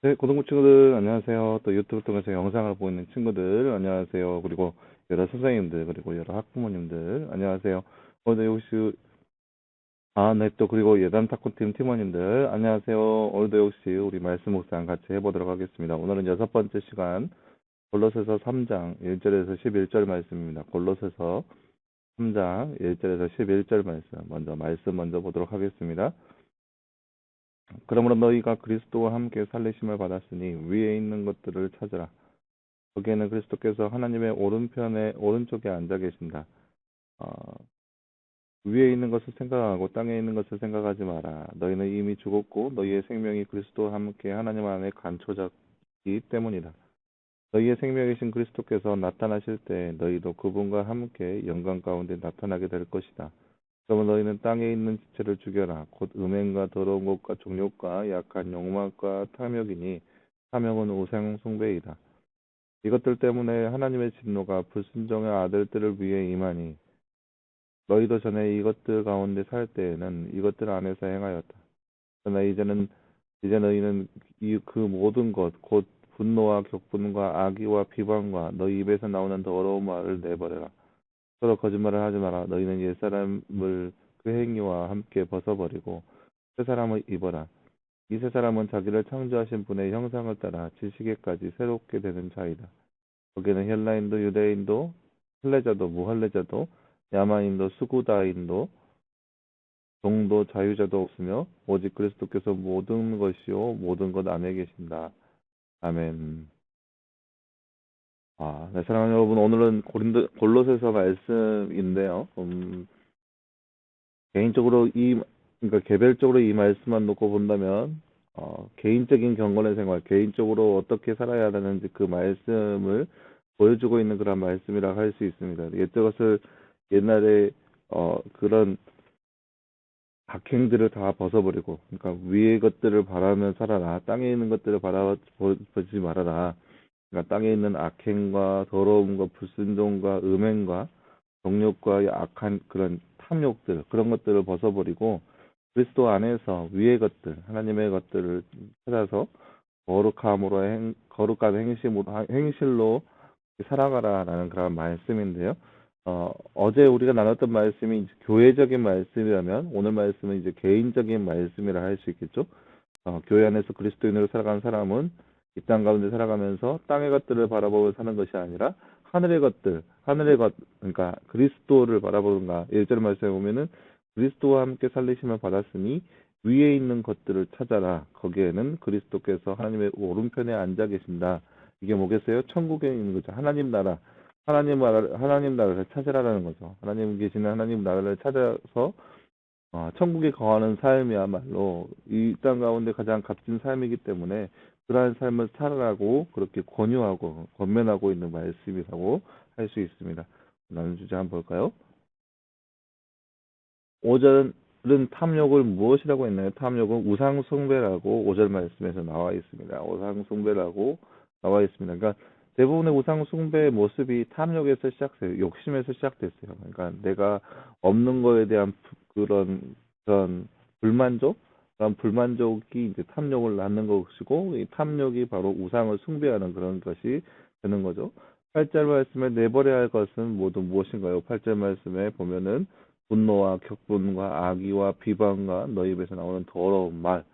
네, 고등부 친구들, 안녕하세요. 또 유튜브 통해서 영상을 보고 있는 친구들, 안녕하세요. 그리고 여러 선생님들, 그리고 여러 학부모님들, 안녕하세요. 오늘도 역시, 네, 또 그리고 예단 탁구팀 팀원님들, 안녕하세요. 오늘도 역시 우리 말씀 묵상 같이 해보도록 하겠습니다. 오늘은 여섯 번째 시간, 골로새서 3장 1절에서 11절 말씀입니다. 골로새서 3장 1절에서 11절 말씀 먼저 보도록 하겠습니다. 그러므로 너희가 그리스도와 함께 살리심을 받았으니 위에 있는 것들을 찾으라. 거기에는 그리스도께서 하나님의 오른쪽에 앉아 계신다. 어, 위에 있는 것을 생각하고 땅에 있는 것을 생각하지 마라. 너희는 이미 죽었고 너희의 생명이 그리스도와 함께 하나님 안에 감춰졌기 때문이다. 너희의 생명이신 그리스도께서 나타나실 때 너희도 그분과 함께 영광 가운데 나타나게 될 것이다. 그러면 너희는 땅에 있는 지체를 죽여라. 곧 음행과 더러운 것과 정욕과 약한 욕망과 탐욕이니 탐욕은 우상 숭배이다. 이것들 때문에 하나님의 진노가 불순종의 아들들을 위해 임하니 너희도 전에 이것들 가운데 살 때에는 이것들 안에서 행하였다. 그러나 이제 너희는 그 모든 것 곧 분노와 격분과 악의와 비방과 너희 입에서 나오는 더러운 말을 내버려라. 서로 거짓말을 하지 마라. 너희는 옛사람을 그 행위와 함께 벗어버리고 새 사람을 입어라. 이 새 사람은 자기를 창조하신 분의 형상을 따라 지식에까지 새롭게 되는 자이다. 거기에는 헬라인도 유대인도 할례자도 무할례자도 야만인도 수구다인도 종도 자유자도 없으며 오직 그리스도께서 모든 것이요 모든 것 안에 계신다. 아멘. 네, 사랑하는 여러분, 오늘은 골로새서 말씀인데요. 개인적으로 그러니까 개별적으로 이 말씀만 놓고 본다면, 개인적인 경건의 생활, 개인적으로 어떻게 살아야 하는지 그 말씀을 보여주고 있는 그런 말씀이라 할 수 있습니다. 이것을 옛날에, 그런 악행들을 다 벗어버리고, 그러니까 위의 것들을 바라며 살아라. 땅에 있는 것들을 바라보지 말아라. 그러니까 땅에 있는 악행과 더러움과 불순종과 음행과 정욕과 악한 그런 탐욕들, 그런 것들을 벗어버리고 그리스도 안에서 위의 것들, 하나님의 것들을 찾아서 거룩한 행실로 살아가라라는 그런 말씀인데요. 어제 우리가 나눴던 말씀이 이제 교회적인 말씀이라면 오늘 말씀은 이제 개인적인 말씀이라 할 수 있겠죠. 교회 안에서 그리스도인으로 살아가는 사람은 이 땅 가운데 살아가면서 땅의 것들을 바라보며 사는 것이 아니라 하늘의 것, 그러니까 그리스도를 바라보는가. 1절 말씀에 보면은 그리스도와 함께 살리심을 받았으니 위에 있는 것들을 찾아라. 거기에는 그리스도께서 하나님의 오른편에 앉아 계신다. 이게 뭐겠어요? 천국에 있는 거죠. 하나님 나라를 찾으라는 거죠. 하나님 계시는 하나님 나라를 찾아서 천국에 거하는 삶이야말로 이 땅 가운데 가장 값진 삶이기 때문에 그러한 삶을 살아가고 그렇게 권유하고 권면하고 있는 말씀이라고 할 수 있습니다. 나눈 주제 한번 볼까요? 5절은 탐욕을 무엇이라고 했나요? 탐욕은 우상숭배라고 5절 말씀에서 나와 있습니다. 우상숭배라고 나와 있습니다. 그러니까 대부분의 우상숭배의 모습이 탐욕에서 시작돼요. 욕심에서 시작됐어요. 그러니까 내가 없는 거에 대한 그런 불만족, 그런 불만족이 이제 탐욕을 낳는 것이고, 이 탐욕이 바로 우상을 숭배하는 그런 것이 되는 거죠. 8절 말씀에 내버려야 할 것은 모두 무엇인가요? 8절 말씀에 보면은 분노와 격분과 악의와 비방과 너희 입에서 나오는 더러운 말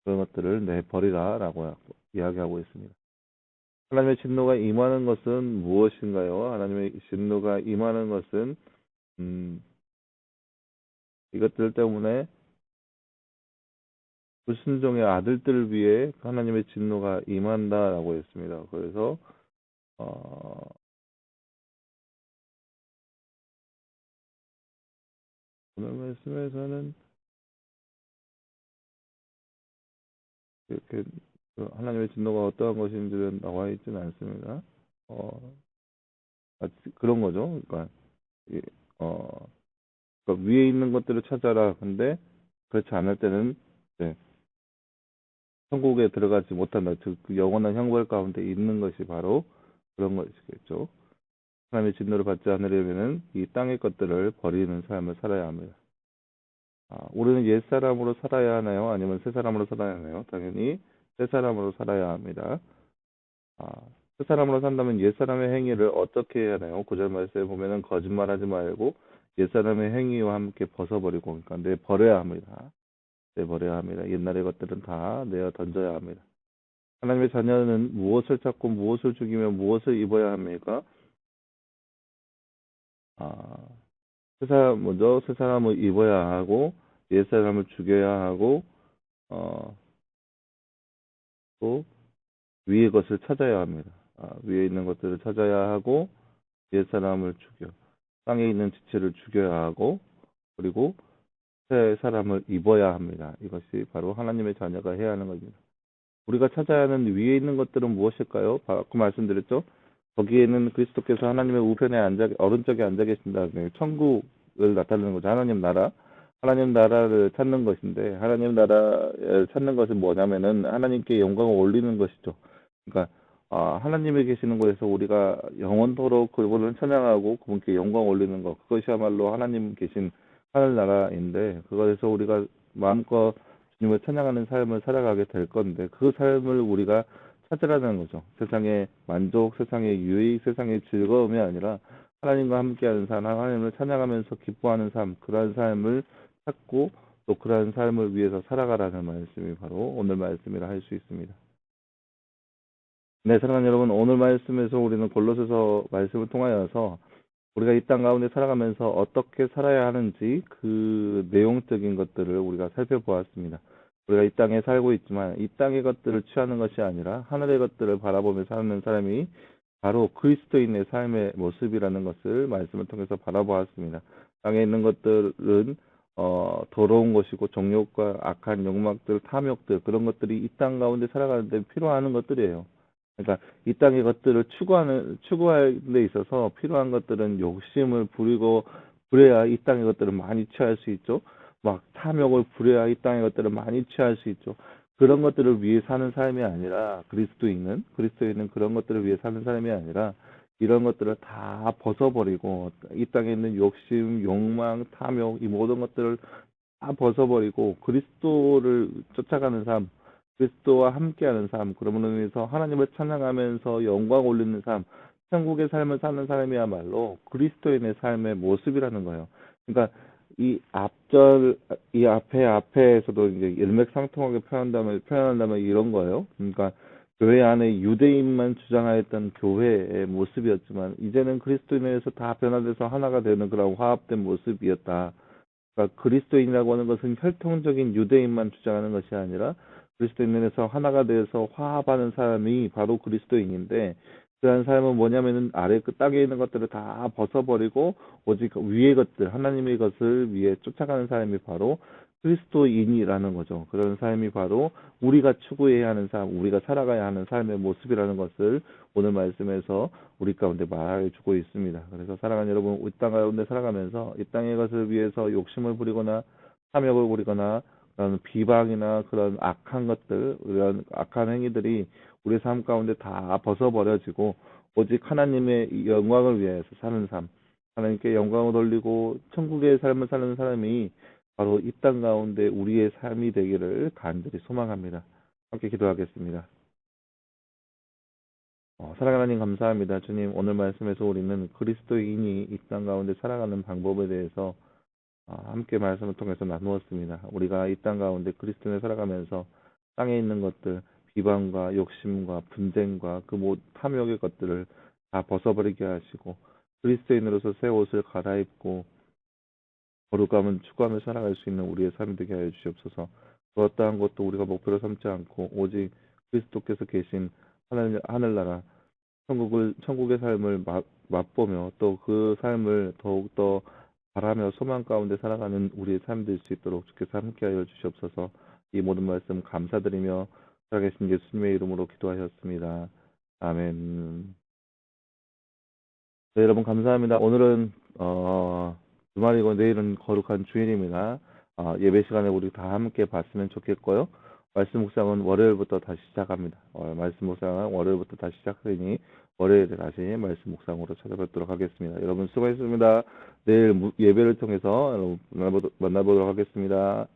그런 것들을 내버리라라고 이야기하고 있습니다. 하나님의 진노가 임하는 것은 무엇인가요? 하나님의 진노가 임하는 것은 음, 이것들 때문에 불순종의 아들들을 위해 하나님의 진노가 임한다라고 했습니다. 그래서 어, 오늘 말씀에서는 이렇게 하나님의 진노가 어떠한 것인지는 나와 있지는 않습니다. 어, 그런 거죠. 그러니까 이- 어, 그러니까 위에 있는 것들을 찾아라. 근데 그렇지 않을 때는 네, 천국에 들어가지 못한다. 즉, 그 영원한 형벌 가운데 있는 것이 바로 그런 것이겠죠. 하나님의 진노를 받지 않으려면은 이 땅의 것들을 버리는 삶을 살아야 합니다. 우리는 옛 사람으로 살아야 하나요? 아니면 새 사람으로 살아야 하나요? 당연히 새 사람으로 살아야 합니다. 새 사람으로 산다면 옛사람의 행위를 어떻게 해야 하나요? 9절 말씀에 보면은 거짓말하지 말고 옛사람의 행위와 함께 벗어버리고, 그러니까 내버려야 합니다. 내버려야 합니다. 옛날의 것들은 다 내어 던져야 합니다. 하나님의 자녀는 무엇을 찾고 무엇을 죽이며 무엇을 입어야 합니까? 아, 먼저 새 사람을 입어야 하고, 옛 사람을 죽여야 하고, 어, 또 위의 것을 찾아야 합니다. 위에 있는 것들을 찾아야 하고, 옛 사람을 죽여, 땅에 있는 지체를 죽여야 하고, 그리고 새 사람을 입어야 합니다. 이것이 바로 하나님의 자녀가 해야 하는 겁니다. 우리가 찾아야 하는 위에 있는 것들은 무엇일까요? 아까 말씀드렸죠? 거기에는 그리스도께서 하나님의 우편에 오른쪽에 앉아 계신다. 천국을 나타내는 거죠. 하나님 나라를 찾는 것인데, 하나님 나라를 찾는 것은 뭐냐면은 하나님께 영광을 올리는 것이죠. 그러니까 하나님이 계시는 곳에서 우리가 영원토록 그분을 찬양하고 그분께 영광 올리는 것, 그것이야말로 하나님 계신 하늘나라인데, 그것에서 우리가 마음껏 주님을 찬양하는 삶을 살아가게 될 건데, 그 삶을 우리가 찾으라는 거죠. 세상의 만족, 세상의 유익, 세상의 즐거움이 아니라 하나님과 함께하는 삶, 하나님을 찬양하면서 기뻐하는 삶, 그러한 삶을 찾고 또 그러한 삶을 위해서 살아가라는 말씀이 바로 오늘 말씀이라 할 수 있습니다. 네, 사랑하는 여러분, 오늘 말씀에서 우리는 골로새서 말씀을 통하여서 우리가 이 땅 가운데 살아가면서 어떻게 살아야 하는지 그 내용적인 것들을 우리가 살펴보았습니다. 우리가 이 땅에 살고 있지만 이 땅의 것들을 취하는 것이 아니라 하늘의 것들을 바라보며 사는 사람이 바로 그리스도인의 삶의 모습이라는 것을 말씀을 통해서 바라보았습니다. 땅에 있는 것들은 더러운 것이고 정욕과 악한 욕망들, 탐욕들, 그런 것들이 이 땅 가운데 살아가는데 필요한 것들이에요. 그러니까 이 땅의 것들을 추구할 데 있어서 필요한 것들은 욕심을 부리고 부려야 이 땅의 것들을 많이 취할 수 있죠. 막 탐욕을 부려야 이 땅의 것들을 많이 취할 수 있죠. 그런 것들을 위해 사는 삶이 아니라 그리스도인은 그런 것들을 위해 사는 삶이 아니라 이런 것들을 다 벗어버리고 이 땅에 있는 욕심, 욕망, 탐욕 이 모든 것들을 다 벗어버리고 그리스도를 쫓아가는 삶, 그리스도와 함께하는 삶, 그러므로 인해서 하나님을 찬양하면서 영광 올리는 삶, 천국의 삶을 사는 사람이야말로 그리스도인의 삶의 모습이라는 거예요. 그러니까 이 앞에서도 이제 일맥상통하게 표현한다면 이런 거예요. 그러니까 교회 안에 유대인만 주장하였던 교회의 모습이었지만 이제는 그리스도인에서 다 변화돼서 하나가 되는 그런 화합된 모습이었다. 그러니까 그리스도인이라고 하는 것은 혈통적인 유대인만 주장하는 것이 아니라 그리스도인에서 하나가 되어서 화합하는 사람이 바로 그리스도인인데, 그러한 삶은 뭐냐면은 아래 그 땅에 있는 것들을 다 벗어버리고 오직 위의 것들, 하나님의 것을 위해 쫓아가는 사람이 바로 그리스도인이라는 거죠. 그런 삶이 바로 우리가 추구해야 하는 삶, 우리가 살아가야 하는 삶의 모습이라는 것을 오늘 말씀에서 우리 가운데 말해주고 있습니다. 그래서 사랑하는 여러분, 이 땅 가운데 살아가면서 이 땅의 것을 위해서 욕심을 부리거나 탐욕을 부리거나 그런 비방이나 그런 악한 것들, 이런 악한 행위들이 우리 삶 가운데 다 벗어버려지고 오직 하나님의 영광을 위해서 사는 삶, 하나님께 영광을 돌리고 천국의 삶을 사는 사람이 바로 이 땅 가운데 우리의 삶이 되기를 간절히 소망합니다. 함께 기도하겠습니다. 사랑하는 하나님 감사합니다. 주님, 오늘 말씀에서 우리는 그리스도인이 이 땅 가운데 살아가는 방법에 대해서 함께 말씀을 통해서 나누었습니다. 우리가 이 땅 가운데 그리스도인을 살아가면서 땅에 있는 것들, 비방과 욕심과 분쟁과 그 탐욕의 것들을 다 벗어버리게 하시고 그리스도인으로서 새 옷을 갈아입고 거룩함은 추구하며 살아갈 수 있는 우리의 삶이 되게 하여 주시옵소서. 그 어떠한 것도 우리가 목표로 삼지 않고 오직 그리스도께서 계신 하늘나라 천국의 삶을 맛보며 또 그 삶을 더욱더 바라며 소망 가운데 살아가는 우리의 삶 될 수 있도록 주께서 함께하여 주시옵소서. 이 모든 말씀 감사드리며 살아계신 예수님의 이름으로 기도하셨습니다. 아멘. 네, 여러분 감사합니다. 오늘은 주말이고 내일은 거룩한 주일입니다. 예배 시간에 우리 다 함께 봤으면 좋겠고요. 말씀 묵상은 월요일부터 다시 시작합니다. 말씀 묵상은 월요일부터 다시 시작하니 월요일에 다시 말씀 묵상으로 찾아뵙도록 하겠습니다. 여러분 수고하셨습니다. 내일 예배를 통해서 만나보도록 하겠습니다.